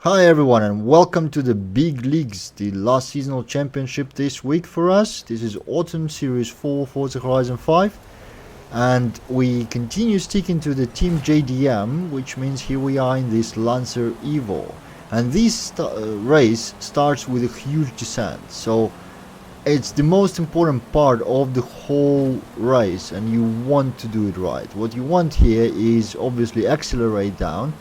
Hi everyone and welcome to the Big Leagues, the last seasonal championship this week for us. This is Autumn Series 4 Forza Horizon 5 and we continue sticking to the Team JDM, which means here we are in this Lancer Evo. And this race starts with a huge descent, so it's the most important part of the whole race and you want to do it right. What you want here is obviously accelerate down,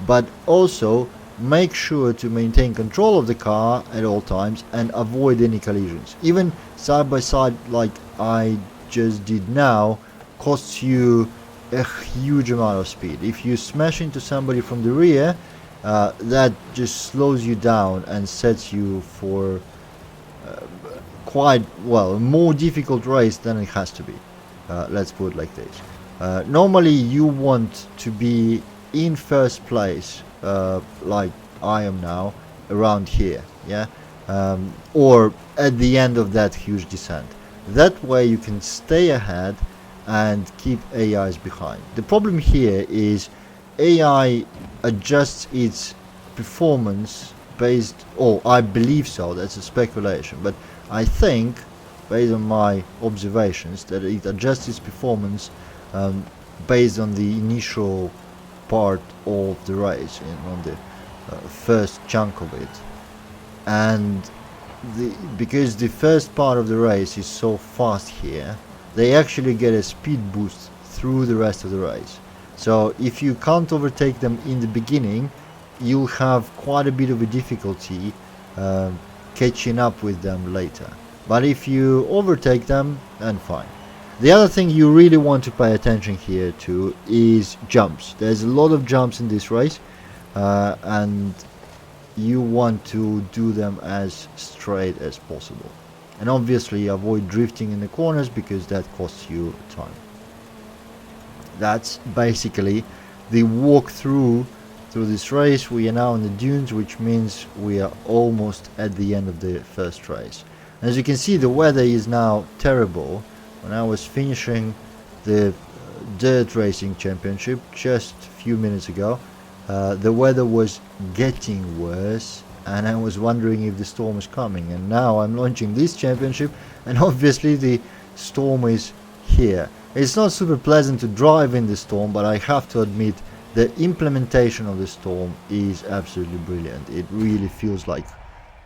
but also make sure to maintain control of the car at all times and avoid any collisions. Even side by side like I just did now costs you a huge amount of speed. If you smash into somebody from the rear, that just slows you down and sets you for quite well a more difficult race than it has to be. Let's put it like this. Normally you want to be in first place, like I am now, around here, yeah, or at the end of that huge descent. That way you can stay ahead and keep AIs behind. The problem here is AI adjusts its performance based, or I believe so, that's a speculation, but I think based on my observations that it adjusts its performance based on the initial part of the race, on the first chunk of it, and because the first part of the race is so fast here, they actually get a speed boost through the rest of the race. So if you can't overtake them in the beginning, you'll have quite a bit of a difficulty catching up with them later. But if you overtake them, then fine. The other thing you really want to pay attention here to is jumps. There's a lot of jumps in this race, and you want to do them as straight as possible. And obviously avoid drifting in the corners because that costs you time. That's basically the walkthrough through this race. We are now in the dunes, which means we are almost at the end of the first race. And as you can see, the weather is now terrible. When I was finishing the dirt racing championship just a few minutes ago, the weather was getting worse and I was wondering if the storm is coming, and now I'm launching this championship and obviously the storm is here. It's not super pleasant to drive in the storm, but I have to admit the implementation of the storm is absolutely brilliant. It really feels like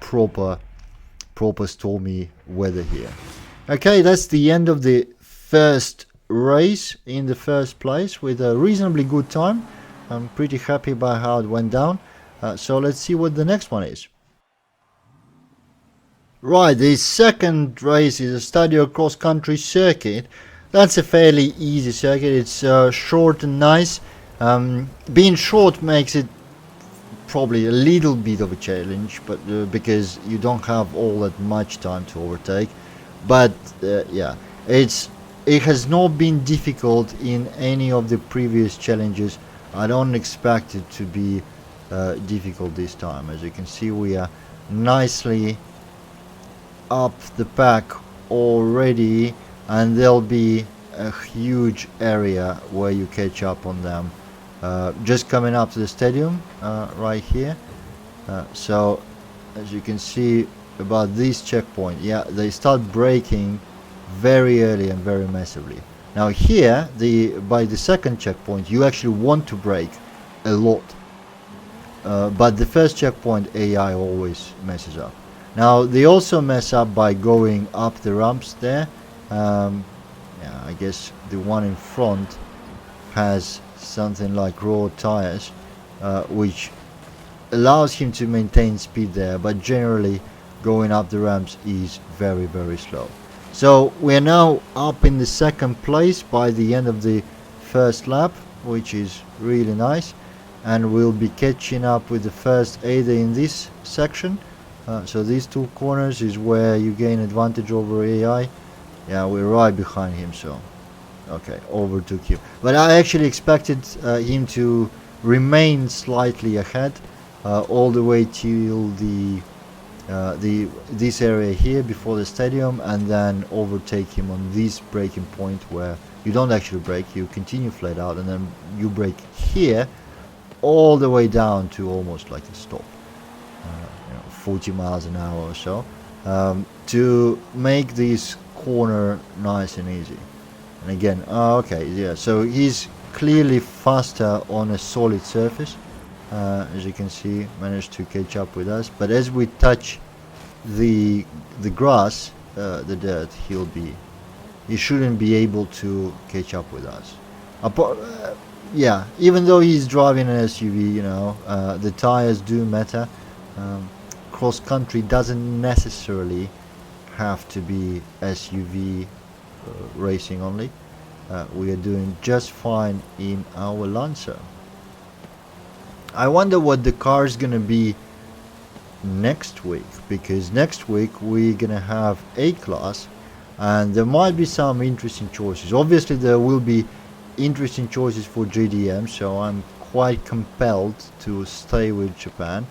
proper stormy weather here. Okay, that's the end of the first race in the first place with a reasonably good time. I'm pretty happy by how it went down. So let's see what the next one is. Right, the second race is a ESTADIO cross-country circuit. That's a fairly easy circuit. It's short and nice. Being short makes it probably a little bit of a challenge, but because you don't have all that much time to overtake. But yeah, it has not been difficult in any of the previous challenges. I don't expect it to be difficult this time. As you can see, we are nicely up the pack already, and there'll be a huge area where you catch up on them just coming up to the stadium right here. So as you can see about this checkpoint, yeah, they start braking very early and very massively. Now here, by the second checkpoint, you actually want to brake a lot, but the first checkpoint AI always messes up. Now they also mess up by going up the ramps there. Yeah, I guess the one in front has something like raw tires, which allows him to maintain speed there, but generally going up the ramps is very slow. So we're now up in the second place by the end of the first lap, which is really nice, and we'll be catching up with the first ADA in this section. So these two corners is where you gain advantage over AI. Yeah, we're right behind him, so okay, overtook him, but I actually expected him to remain slightly ahead all the way till this area here before the stadium, and then overtake him on this braking point where you don't actually brake, you continue flat out, and then you brake here all the way down to almost like a stop. 40 miles an hour or so, to make this corner nice and easy. And again, okay, yeah, so he's clearly faster on a solid surface. As you can see, managed to catch up with us, but as we touch the grass, the dirt, he shouldn't be able to catch up with us. Yeah, even though he's driving an SUV, the tires do matter. Cross country doesn't necessarily have to be SUV racing only. We are doing just fine in our Lancer. I wonder what the car is gonna be next week, because next week we're gonna have A-Class, and there might be some interesting choices. Obviously there will be interesting choices for GDM, so I'm quite compelled to stay with Japan.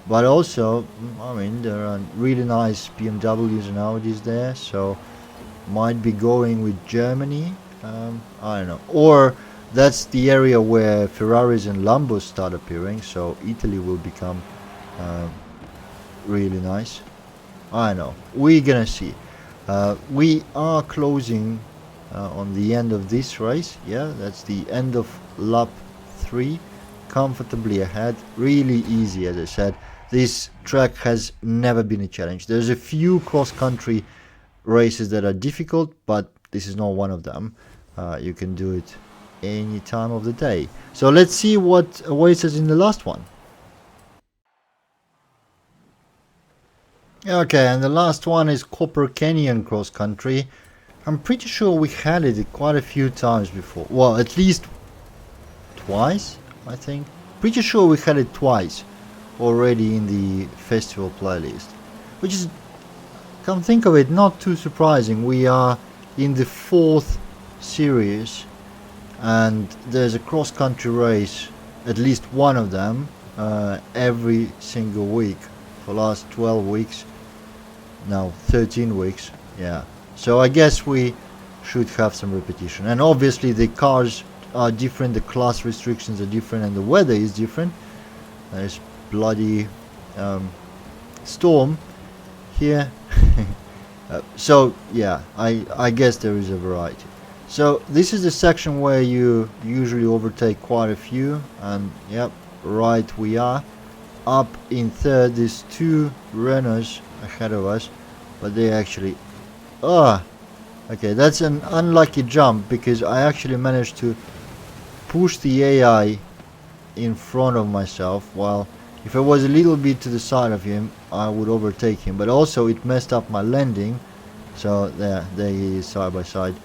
But also, I mean, there are really nice BMWs and Audis there, so might be going with Germany. I don't know, or that's the area where Ferraris and Lambos start appearing, so Italy will become really nice. I know, we're gonna see. We are closing on the end of this race. Yeah, that's the end of lap 3, comfortably ahead, really easy. As I said, this track has never been a challenge. There's a few cross-country races that are difficult, but this is not one of them. You can do it any time of the day. So let's see what awaits us in the last one. Okay, and the last one is Copper Canyon cross country. I'm pretty sure we had it quite a few times before. Well, at least twice, I think. Pretty sure we had it twice already in the festival playlist, which is, come think of it, not too surprising. We are in the 4th series, and there's a cross-country race, at least one of them, every single week for the last 12 weeks, now 13 weeks. Yeah, so I guess we should have some repetition. And obviously the cars are different, the class restrictions are different, and the weather is different. There's bloody storm here. So yeah, I guess there is a variety. So this is the section where you usually overtake quite a few, and yep, right we are up in 3rd. There's 2 Renaults ahead of us, but they actually okay, that's an unlucky jump, because I actually managed to push the AI in front of myself, while if I was a little bit to the side of him I would overtake him, but also it messed up my landing. So there he is, side by side.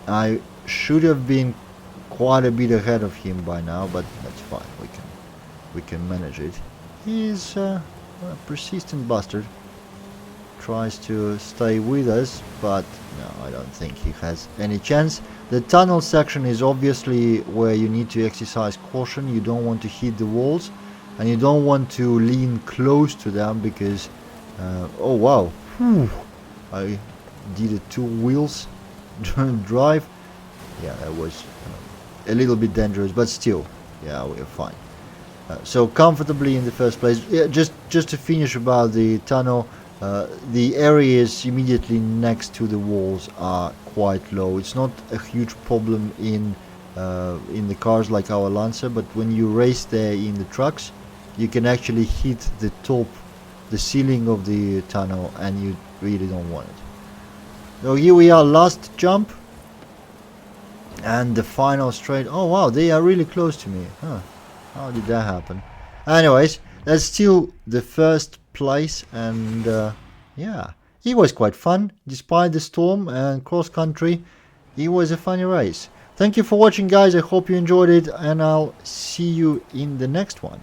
I should have been quite a bit ahead of him by now, but that's fine, we can manage it. He's a persistent bastard, tries to stay with us, but no, I don't think he has any chance. The tunnel section is obviously where you need to exercise caution. You don't want to hit the walls, and you don't want to lean close to them, because oh wow, I did a 2 wheels drive. Yeah, that was a little bit dangerous, but still, yeah, we're fine. So comfortably in the first place. Yeah, just to finish about the tunnel, the areas immediately next to the walls are quite low. It's not a huge problem in the cars like our Lancer, but when you race there in the trucks, you can actually hit the top, the ceiling of the tunnel, and you really don't want it. So here we are, last jump, and the final straight. Oh wow, they are really close to me. Huh, how did that happen? Anyways, that's still the first place, and yeah, it was quite fun despite the storm and cross country. It was a funny race. Thank you for watching, guys. I hope you enjoyed it, and I'll see you in the next one.